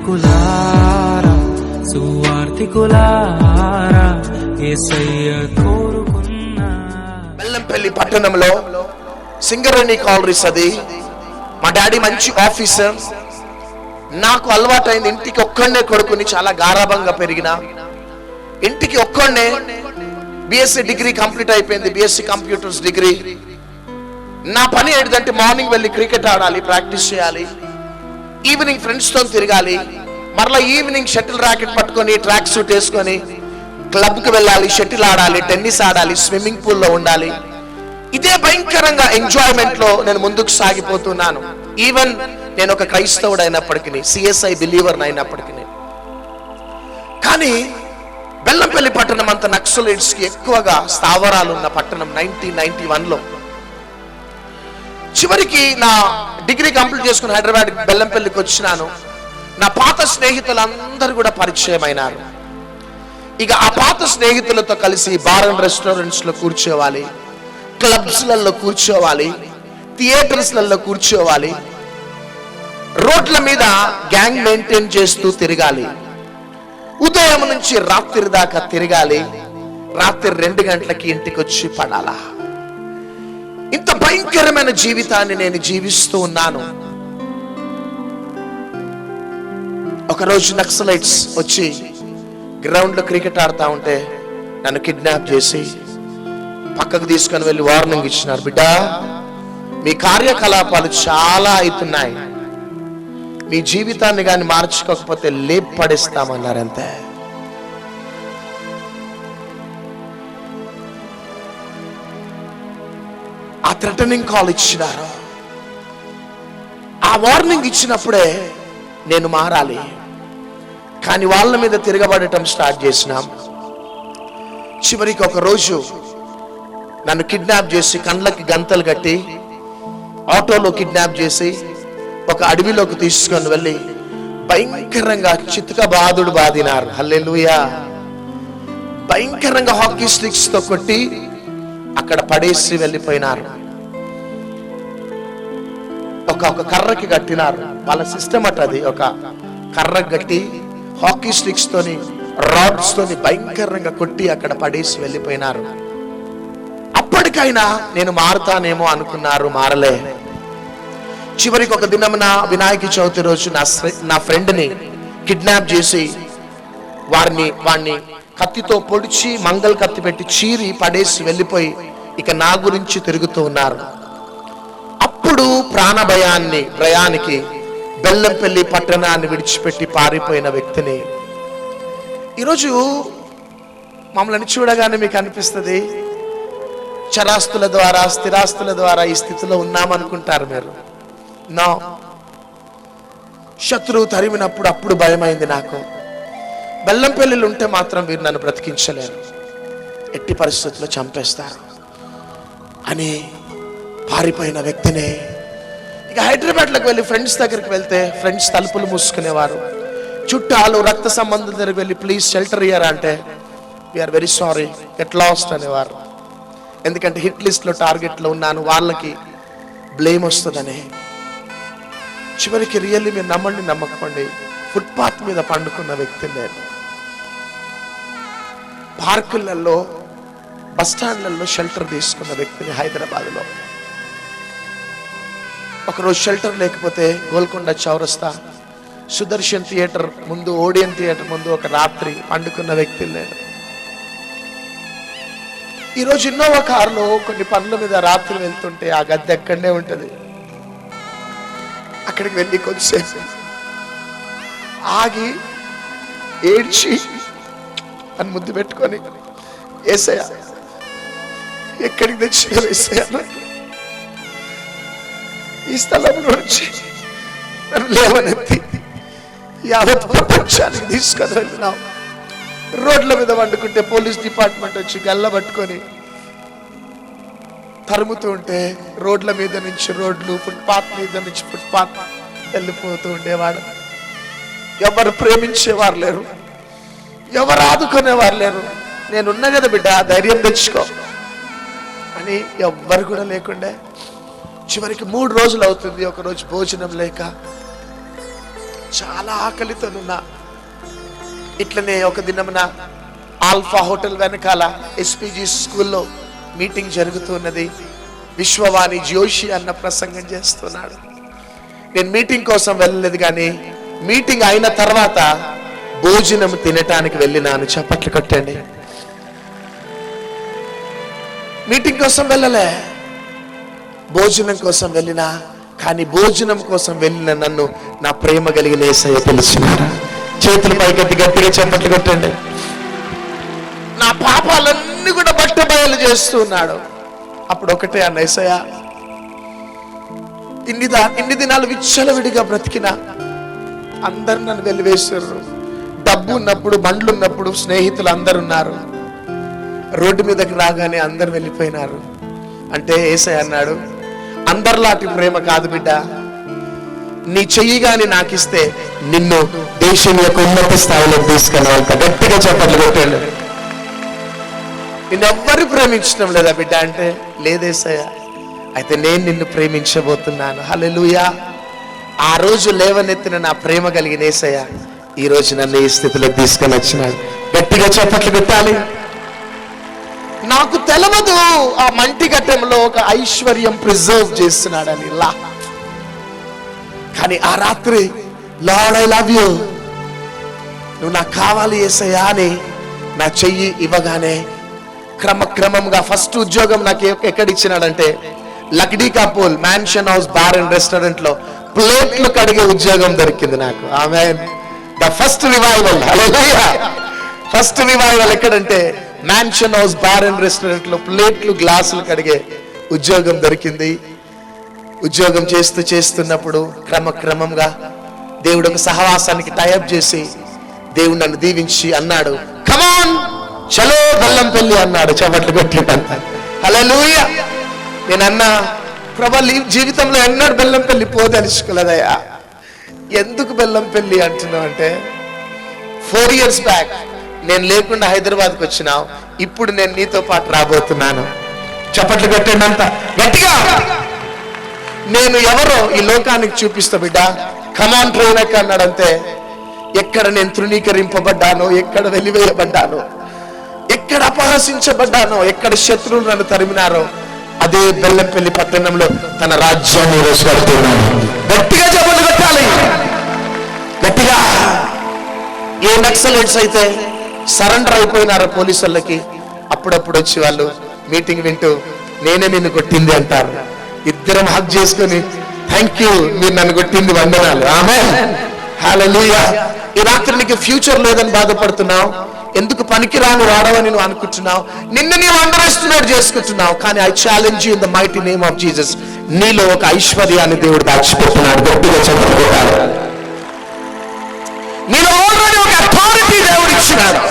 సేవకులారా సువార్తికులారా యేసయ్య కోరుకున్న బెల్లంపల్లి పట్టణంలో సింగరేణి కాలరీస్, అది మా డాడీ మంచి ఆఫీసర్. నాకు అలవాటైంది ఇంటికి ఒక్కడనే కొడుకుని, చాలా గారాభంగా పెరిగిన ఇంటికి ఒక్కడనే. బిఎస్సి డిగ్రీ కంప్లీట్ అయిపోయింది, బిఎస్సి కంప్యూటర్స్ డిగ్రీ. నా పని ఏంటంటే మార్నింగ్ వెళ్ళి క్రికెట్ ఆడాలి, ప్రాక్టీస్ చేయాలి, ఈవినింగ్ ఫ్రెండ్స్తో తిరగాలి, మరలా ఈవినింగ్ షటిల్ ర్యాకెట్ పట్టుకొని ట్రాక్ సూట్ వేసుకొని క్లబ్కి వెళ్ళాలి, షటిల్ ఆడాలి, టెన్నిస్ ఆడాలి, స్విమ్మింగ్ పూల్లో ఉండాలి. ఇదే భయంకరంగా ఎంజాయ్మెంట్ లో నేను ముందుకు సాగిపోతున్నాను. ఈవెన్ నేను ఒక క్రైస్తవుడు అయినప్పటికీ, సిఎస్ఐ బిలీవర్ అయినప్పటికీ. కానీ బెల్లంపల్లి పట్టణం అంత నక్సలైట్స్ కి ఎక్కువగా స్థావరాలు ఉన్న పట్టణం. 1991లో చివరికి నా డిగ్రీ కంప్లీట్ చేసుకుని హైదరాబాద్ బెల్లంపల్లికి వచ్చినాను. నా పాత స్నేహితులందరూ కూడా పరిచయం అయినారు. ఇక ఆ పాత స్నేహితులతో కలిసి బార్ అండ్ రెస్టారెంట్స్ లో కూర్చోవాలి, క్లబ్స్లలో కూర్చోవాలి, థియేటర్స్లలో కూర్చోవాలి, రోడ్ల మీద గ్యాంగ్ మెయింటైన్ చేస్తూ తిరగాలి, ఉదయం నుంచి రాత్రి దాకా తిరగాలి, రాత్రి 2 గంటలకి ఇంటికి వచ్చి పడాలా. ఇంత భయంకరమైన జీవితాన్ని నేను జీవిస్తూ ఉన్నాను. ఒకరోజు నక్సలైట్స్ వచ్చి గ్రౌండ్ లో క్రికెట్ ఆడుతూ ఉంటే నన్ను కిడ్నాప్ చేసి పక్కకు తీసుకొని వెళ్ళి వార్నింగ్ ఇచ్చినారు. బిడ్డ, మీ కార్యకలాపాలు చాలా అవుతున్నాయి, మీ జీవితాన్ని కానీ మార్చుకోకపోతే లేపు పడేస్తామన్నారు. అంతే. ఆ థ్రెటనింగ్ కాల్ ఇచ్చినారు. ఆ వార్నింగ్ ఇచ్చినప్పుడే నేను మారాలి. కానీ వాళ్ళ మీద తిరగబడటం స్టార్ట్ చేసినాం. చివరికి ఒక రోజు నన్ను కిడ్నాప్ చేసి కండ్లకి గంతలు కట్టి ఆటోలో కిడ్నాప్ చేసి ఒక అడవిలోకి తీసుకొని వెళ్ళి భయంకరంగా చితక బాదుడు బాదినారు. హల్లెలూయా. భయంకరంగా హాకీ స్టిక్స్ తో కొట్టి అక్కడ పడేసి వెళ్ళిపోయినారు. ఒక కర్రకి కట్టినారు. వాళ్ళ సిస్టమ్ అది. ఒక కర్రకి కట్టి హాకీ స్టిక్స్ తోని రాడ్స్ తోని భయంకరంగా కొట్టి అక్కడ పడేసి వెళ్ళిపోయినారు. అప్పటికైనా నేను మారుతానేమో అనుకున్నారు, మారలే. చివరికి ఒక దినమున వినాయక చవితి రోజు నా ఫ్రెండ్ని కిడ్నాప్ చేసి వాడిని కత్తితో పొడిచి మంగళ కత్తి పెట్టి చీరి పడేసి వెళ్ళిపోయి ఇక నా గురించి తిరుగుతూ ఉన్నారు. అప్పుడు భయానికి బెల్లంపల్లి పట్టణాన్ని విడిచిపెట్టి పారిపోయిన వ్యక్తిని ఈరోజు మమ్మల్ని చూడగానే మీకు అనిపిస్తుంది చరాస్తుల ద్వారా, స్థిరాస్తుల ద్వారా ఈ స్థితిలో ఉన్నామనుకుంటారు మీరు. నా శత్రువు తరిమినప్పుడు అప్పుడు భయమైంది నాకు. బెల్లంపల్లిలో ఉంటే మాత్రం వీరు నన్ను బ్రతికించలేరు, ఎట్టి పరిస్థితుల్లో చంపేస్తారు అని పారిపోయిన వ్యక్తిని ఇక హైదరాబాద్లోకి వెళ్ళి ఫ్రెండ్స్ దగ్గరికి వెళ్తే ఫ్రెండ్స్ తలుపులు మూసుకునేవారు. చుట్టాలు, రక్త సంబంధం దగ్గరికి వెళ్ళి ప్లీజ్ షెల్టర్ ఇయ్యారా అంటే we are very sorry, get lost అనేవారు. ఎందుకంటే హిట్ లిస్ట్లో టార్గెట్లో ఉన్నాను, వాళ్ళకి బ్లేమ్ వస్తుందని. చివరికి రియల్లీ మీరు నమ్మండి నమ్మకపోండి, ఫుట్పాత్ మీద పండుకున్న వ్యక్తిని నేను. పార్కులలో, బస్ స్టాండ్లలో షెల్టర్ తీసుకున్న వ్యక్తిని హైదరాబాద్లో. ఒకరోజు షెల్టర్ లేకపోతే గోల్కొండ చౌరస్తా సుదర్శన్ థియేటర్ ముందు, ఓడియన్ థియేటర్ ముందు ఒక రాత్రి పండుకున్న వ్యక్తిని నేను. ఈరోజు ఇన్నోవా కారులో కొన్ని పనుల మీద రాత్రి వెళ్తుంటే ఆ గద్దె ఎక్కడనే ఉంటుంది. అక్కడికి వెళ్ళి కొద్దిసేపు ఆగి ఏడ్చి అని ముద్దు పెట్టుకొని యేసయ్య ఎక్కడికి తెచ్చిన యేసయ్య, ఈ స్థలం నుంచి నన్ను లేవనెత్తి యావత్ ప్రపంచానికి తీసుకొని వెళ్ళినావు. రోడ్ల మీద వండుకుంటే పోలీస్ డిపార్ట్మెంట్ వచ్చి గల్ల పట్టుకొని తరుముతూ ఉంటే రోడ్ల మీద నుంచి రోడ్లు, ఫుట్పాత్ మీద నుంచి ఫుట్పాత్ వెళ్ళిపోతూ ఉండేవాడు. ఎవరు ప్రేమించేవారు లేరు, ఎవరు ఆదుకునేవారు లేరు. నేనున్నా కదా బిడ్డ, ధైర్యం తెచ్చుకో అని ఎవ్వరు కూడా లేకుండే. చివరికి 3 రోజులు అవుతుంది ఒకరోజు భోజనం లేక చాలా ఆకలితోనున్నా. ఇట్లనే ఒక దినమున ఆల్ఫా హోటల్ వెనకాల ఎస్పీజీ స్కూల్లో మీటింగ్ జరుగుతున్నది. విశ్వవాణి జోషి అన్న ప్రసంగం చేస్తున్నాడు. నేను మీటింగ్ కోసం వెళ్ళలేదు, కానీ మీటింగ్ అయిన తర్వాత భోజనం తినటానికి వెళ్ళినాను. చప్పట్లు కొట్టండి. మీటింగ్ కోసం వెళ్ళలే, భోజనం కోసం వెళ్ళినా. కానీ భోజనం కోసం వెళ్ళిన నన్ను నా ప్రేమ కలిగిన యేసయ్య పిలిచినాడు. చేతులు పైకెత్తి గట్టిగా చప్పట్లు కొట్టండి. నా పాపాలన్నీ కూడా బట్టబయలు చేస్తున్నాడు. అప్పుడు ఒకటే అన్న, యేసయ్య ఇన్ని దినాలు విచ్చలవిడిగా బ్రతికిన అందరు నన్ను వెలివేశారు. డబ్బు ఉన్నప్పుడు, బండ్లు ఉన్నప్పుడు స్నేహితులు అందరు ఉన్నారు. రోడ్డు మీదకి రాగానే అందరు వెళ్ళిపోయినారు. అంటే యేసయ్య అన్నాడు, అందరిలాంటి ప్రేమ కాదు బిడ్డ. నీ చెయ్యి గాని నాకిస్తే నిన్ను దేశం యొక్క ఉన్నత స్థాయిలో తీసుకెళ్ళాలి. గట్టిగా చెప్పట్లు కొట్టాడు. నిన్నెవ్వరు ప్రేమించడం లేదా బిడ్డ అంటే, లేదేసయ్య, అయితే నేను నిన్ను ప్రేమించబోతున్నాను. హల్లెలూయా. ఆ రోజు లేవనెత్తిన నా ప్రేమ కలిగిన యేసయ్య ఈ రోజు నన్ను ఈ స్థితిలో తీసుకొని వచ్చినాడు. గట్టిగా చెప్పట్లు కొట్టాలి. నాకు తెలవదు ఆ మంటి ఘట్టంలో ఒక ఐశ్వర్యం ప్రిజర్వ్ చేస్తున్నాడని. కానీ ఆ రాత్రి, లార్డ్ ఐ లవ్ యూ, నువ్వు నాకు కావాలి యేసయ్యా అని నా చెయ్యి ఇవ్వగానే క్రమక్రమంగా ఫస్ట్ ఉద్యోగం నాకు ఎక్కడిచ్చినాడంటే Lakdikapul mansion house bar and restaurant లో ప్లేట్లు కడిగే ఉద్యోగం దొరికింది నాకు. Amen. The first revival. Hallelujah. First revival ఎక్కడంటే mansion house bar and restaurant లో ప్లేట్లు గ్లాసులు కడిగే ఉద్యోగం దొరికింది. ఉద్యోగం చేస్తున్నప్పుడు క్రమక్రమంగా దేవుడు ఒక సహవాసానికి టైఅప్ చేసి దేవుడు నన్ను దీవించి అన్నాడు, కమాన్ చలో బెల్లంపల్లి అన్నాడు. చప్పట్లు కొట్టినంత. హల్లెలూయా. నేను అన్నా, ప్రభా జీవితంలో ఎన్నడూ బెల్లంపల్లి పోదలుచుకోలేదయ్యా. ఎందుకు బెల్లంపల్లి అంటున్నావు అంటే, 4 years బ్యాక్ నేను లేకుండా హైదరాబాద్కి వచ్చినావు, ఇప్పుడు నేను నీతో పాటు రాబోతున్నాను. చప్పట్లు కొట్టండి అంత గట్టిగా. నేను ఎవరో ఈ లోకానికి చూపిస్తా బిడ్డ. కమాన్ ట్రైనక్ అన్నాడంతే. ఎక్కడ నేను తృణీకరింపబడ్డానో, ఎక్కడ వెలివేయబడ్డానో, ఎక్కడ అపహసించబడ్డానో, ఎక్కడ శత్రువులు నన్ను తరిమినారో, అదే బెల్లంపల్లి పట్టణంలో తన రాజ్యాన్ని వేసుకెళ్తున్నాను. గట్టిగా చప్పట్లు కొట్టాలి. గట్టిగా. ఏ నక్సలైట్స్ అయితే సరెండర్ అయిపోయినారో పోలీసులకి, అప్పుడప్పుడు వచ్చి వాళ్ళు మీటింగ్ వింటూ నేనే నిన్ను కొట్టింది అంటారు. ఇద్దరం హగ్ చేసుకొని, థ్యాంక్ యూ, మీరు నన్ను కొట్టింది, వందనాలు. ఆమేన్. హల్లెలూయా. ఈ రాత్రి నీకు ఫ్యూచర్ లేదని బాధపడుతున్నావు, ఎందుకు పనికిరాని వాడవని నువ్వు అనుకుంటున్నావు, నిన్ను నీవు అండర్ ఎస్టిమేట్ చేసుకుంటున్నావు. కానీ I challenge you in the mighty name of Jesus, నీలో ఒక ఐశ్వర్యాన్ని దేవుడు దాచిపెడుతున్నాడు. గట్టిగా చెప్పగలుగుతాడు. నీలో ఆల్రెడీ ఒక అథారిటీ దేవుడు ఇచ్చినాడు.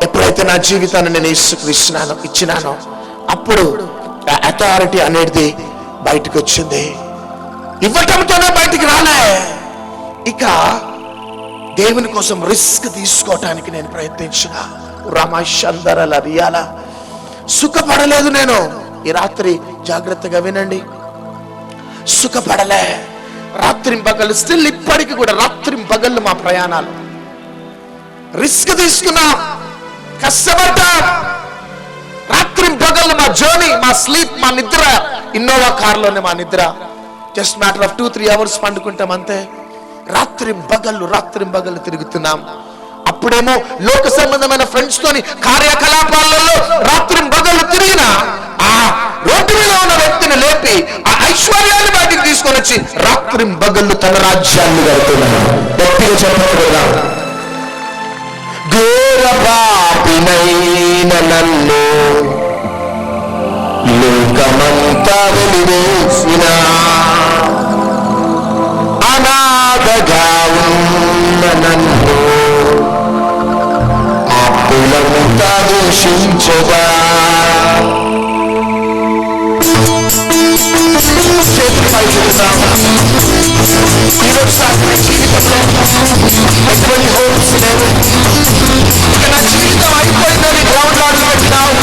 ఎప్పుడైతే నా జీవితాన్ని నేను యేసుక్రీస్తు ఇచ్చినానో, అప్పుడు ఆ అథారిటీ అనేది బయటకు వచ్చింది. ఇవ్వటంతోనే బయటికి రాలే, ఇక దేవుని కోసం రిస్క్ తీసుకోవటానికి నేను ప్రయత్నించిన. రమశందరల రియాల సుఖపడలేదు నేను. ఈ రాత్రి జాగ్రత్తగా వినండి, సుఖపడలే. రాత్రి పగలు స్టిల్ ఇప్పటికి కూడా రాత్రి పగళ్ళు మా ప్రయాణాలు. రిస్క్ తీసుకున్నా, కష్టపడ్డా. రాత్రి పగళ్ళు మా జర్నీ, మా స్లీప్, మా నిద్ర ఇన్నోవా కార్లోనే మా నిద్ర. జస్ట్ మ్యాటర్ ఆఫ్ 2-3 hours పండుకుంటాం అంతే. రాత్రి పగళ్ళు తిరుగుతున్నాం. అప్పుడేమో లోక సంబంధమైన ఫ్రెండ్స్ తోని కార్యకలాపాలలో రాత్రి పగళ్ళు తిరిగిన ఆ రోడ్డు మీద ఉన్న వ్యక్తిని లేపి ఆ ఐశ్వర్యాన్ని బయటికి తీసుకొని వచ్చి రాత్రి పగళ్ళు తన రాజ్యాన్ని కడుతున్నాడు. గట్టిగా చెప్పగలరా? ఘోర పాపినైన నన్ను లోకమంతా వెలివేసిన అనాథగా ఉన్న నన్ను ఆపులంతా దూషించగా, చేతులపై చూద్దాం. ఈరోజు సాయంత్రం జీవితంలో ఎటువంటి హోప్స్ లేవు. ఇక నా జీవితం అయిపోయిందని గ్రౌండ్ లో పెట్టినావు.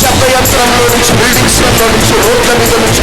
శబ్దయంత్రంలో నుంచి, బిల్డింగ్స్ లో నుంచి, రోడ్ల మీద నుంచి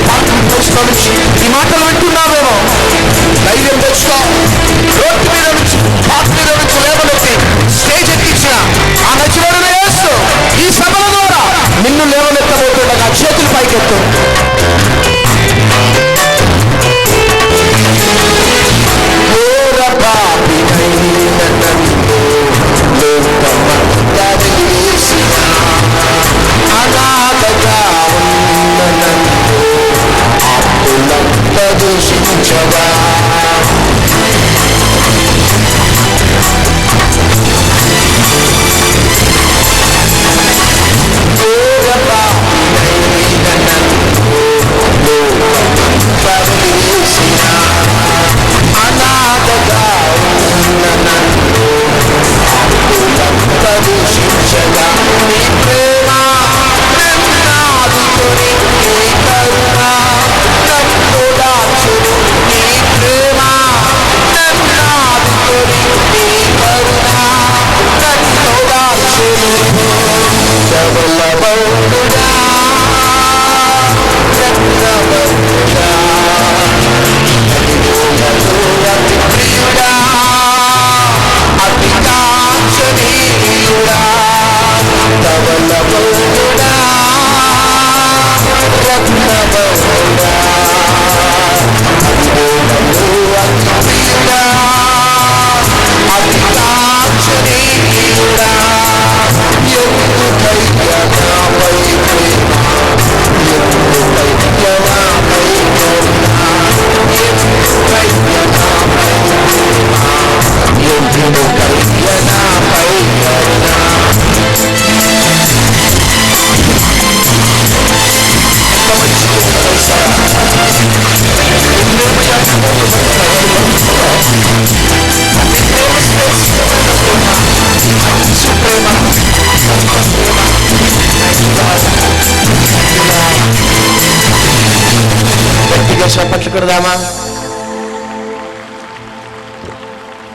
చప్పట్లు కొడదామా?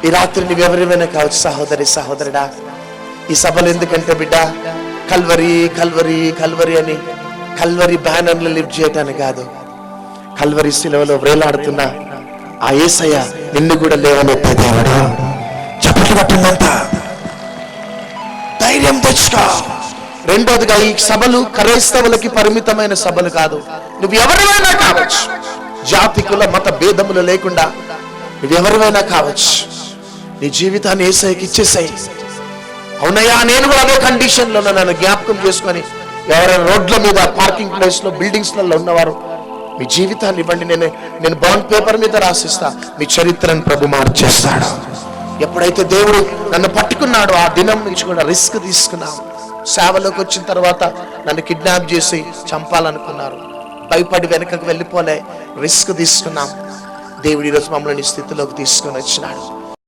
ఈ రాత్రి నువ్వెవరివైనా కావచ్చు సహోదరి సహోదరుడా. ఈ సభలు ఎందుకంటే బిడ్డ, కల్వరి కల్వరి కల్వరి అని కల్వరి బ్యానర్లు లిఫ్ట్ చేయటానికి కాదు, కల్వరి శిలువలో వేలాడుతున్న ఆ యేసయ్య నిన్ను కూడా లేవనెత్తే దేవుడు. చప్పట్లు పట్టిందంతా ధైర్యం తెచ్చుకో. రెండోదిగా, ఈ సభలు క్రైస్తవులకి పరిమితమైన సభలు కాదు. నువ్వు ఎవరివైనా కావచ్చు, జాతి కుల మత భేదములు లేకుండా నువ్వెవరివైనా కావచ్చు. నీ జీవితాన్ని యేసయ్యకి ఇచ్చేసాయి. అవునయ్యా, నేను కూడా అదే కండిషన్లో నన్ను జ్ఞాపకం చేసుకొని ఎవరైనా రోడ్ల మీద, పార్కింగ్ ప్లేస్ లో, బిల్డింగ్స్లలో ఉన్నవారు మీ జీవితాన్ని ఇవ్వండి. నేను బాండ్ పేపర్ మీద రాసిస్తా. మీ చరిత్రను ప్రభు మార్చేస్తాడు. ఎప్పుడైతే దేవుడు నన్ను పట్టుకున్నాడో ఆ దినం నుంచి కూడా రిస్క్ తీసుకున్నాం. సేవలోకి వచ్చిన తర్వాత నన్ను కిడ్నాప్ చేసి చంపాలనుకున్నారు, భయపడి వెనకకు వెళ్ళిపోలే, రిస్క్ తీసుకున్నాం. దేవుడు ఈరోజు మమ్మల్ని స్థితిలోకి తీసుకొని వచ్చినాడు.